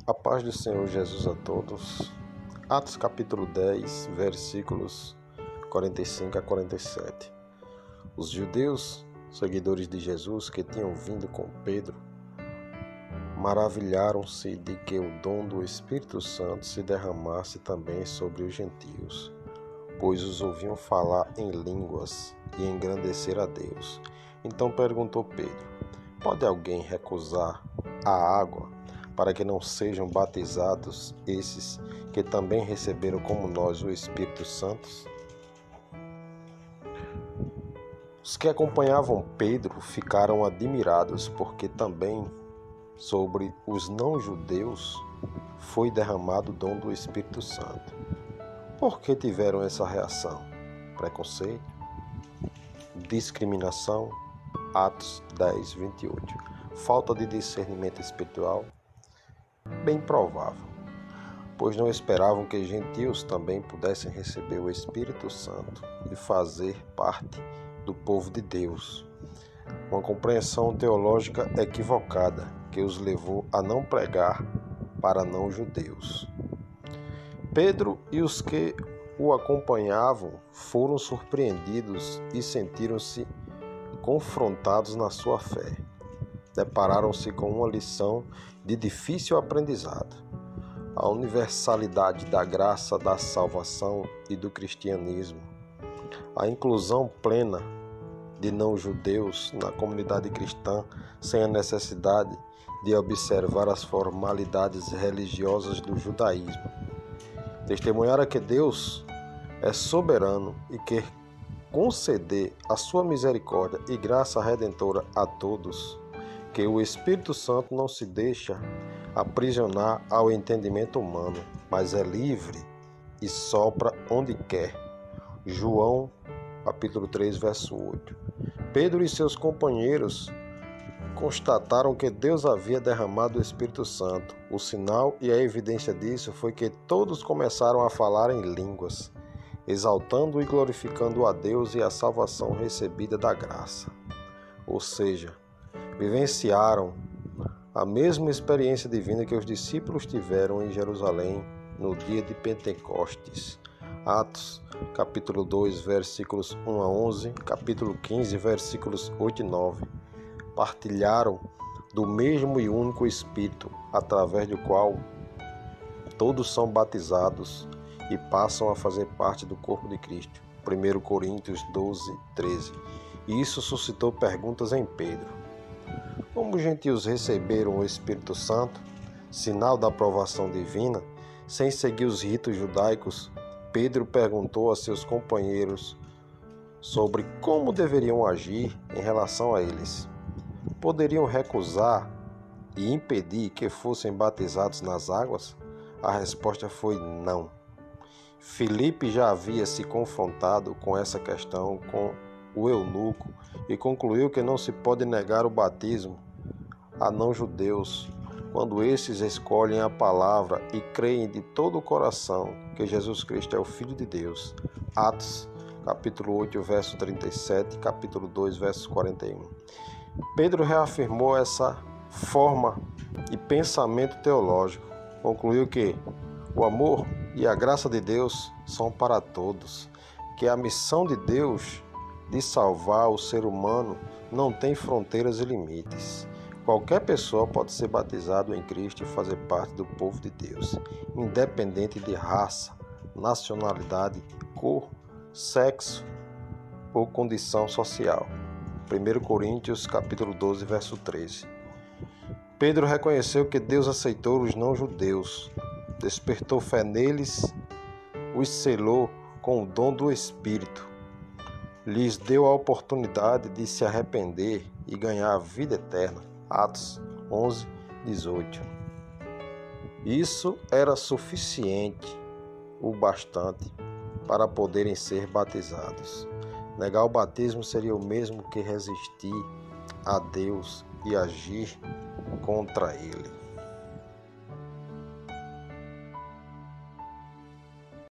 A paz do Senhor Jesus a todos. Atos capítulo 10, versículos 45 a 47. Os judeus, seguidores de Jesus, que tinham vindo com Pedro, maravilharam-se de que o dom do Espírito Santo se derramasse também sobre os gentios, pois os ouviam falar em línguas e engrandecer a Deus. Então perguntou Pedro: pode alguém recusar a água para que não sejam batizados esses que também receberam como nós o Espírito Santo? Os que acompanhavam Pedro ficaram admirados, porque também sobre os não-judeus foi derramado o dom do Espírito Santo. Por que tiveram essa reação? Preconceito? Discriminação? Atos 10, 28. Falta de discernimento espiritual? Bem provável, pois não esperavam que gentios também pudessem receber o Espírito Santo e fazer parte do povo de Deus. Uma compreensão teológica equivocada que os levou a não pregar para não-judeus. Pedro e os que o acompanhavam foram surpreendidos e sentiram-se confrontados na sua fé. Depararam-se com uma lição de difícil aprendizado. A universalidade da graça da salvação e do cristianismo, a inclusão plena de não-judeus na comunidade cristã sem a necessidade de observar as formalidades religiosas do judaísmo. Testemunhar que Deus é soberano e quer conceder a sua misericórdia e graça redentora a todos, que o Espírito Santo não se deixa aprisionar ao entendimento humano, mas é livre e sopra onde quer. João, capítulo 3, verso 8. Pedro e seus companheiros constataram que Deus havia derramado o Espírito Santo. O sinal e a evidência disso foi que todos começaram a falar em línguas, exaltando e glorificando a Deus e a salvação recebida da graça. Ou seja, vivenciaram a mesma experiência divina que os discípulos tiveram em Jerusalém no dia de Pentecostes. Atos, capítulo 2, versículos 1 a 11, capítulo 15, versículos 8 e 9. Partilharam do mesmo e único Espírito, através do qual todos são batizados e passam a fazer parte do corpo de Cristo. 1 Coríntios 12, 13. E isso suscitou perguntas em Pedro. Como os gentios receberam o Espírito Santo, sinal da aprovação divina, sem seguir os ritos judaicos, Pedro perguntou a seus companheiros sobre como deveriam agir em relação a eles. Poderiam recusar e impedir que fossem batizados nas águas? A resposta foi não. Filipe já havia se confrontado com essa questão com o eunuco e concluiu que não se pode negar o batismo a não-judeus quando esses escolhem a palavra e creem de todo o coração que Jesus Cristo é o Filho de Deus. Atos, capítulo 8, verso 37, capítulo 2, verso 41. Pedro reafirmou essa forma e pensamento teológico. Concluiu que o amor e a graça de Deus são para todos, que a missão de Deus de salvar o ser humano não tem fronteiras e limites. Qualquer pessoa pode ser batizado em Cristo e fazer parte do povo de Deus, independente de raça, nacionalidade, cor, sexo ou condição social. 1 Coríntios capítulo 12, verso 13. Pedro reconheceu que Deus aceitou os não-judeus, despertou fé neles, os selou com o dom do Espírito, lhes deu a oportunidade de se arrepender e ganhar a vida eterna. Atos 11, 18. Isso era suficiente, o bastante, para poderem ser batizados. Negar o batismo seria o mesmo que resistir a Deus e agir contra Ele.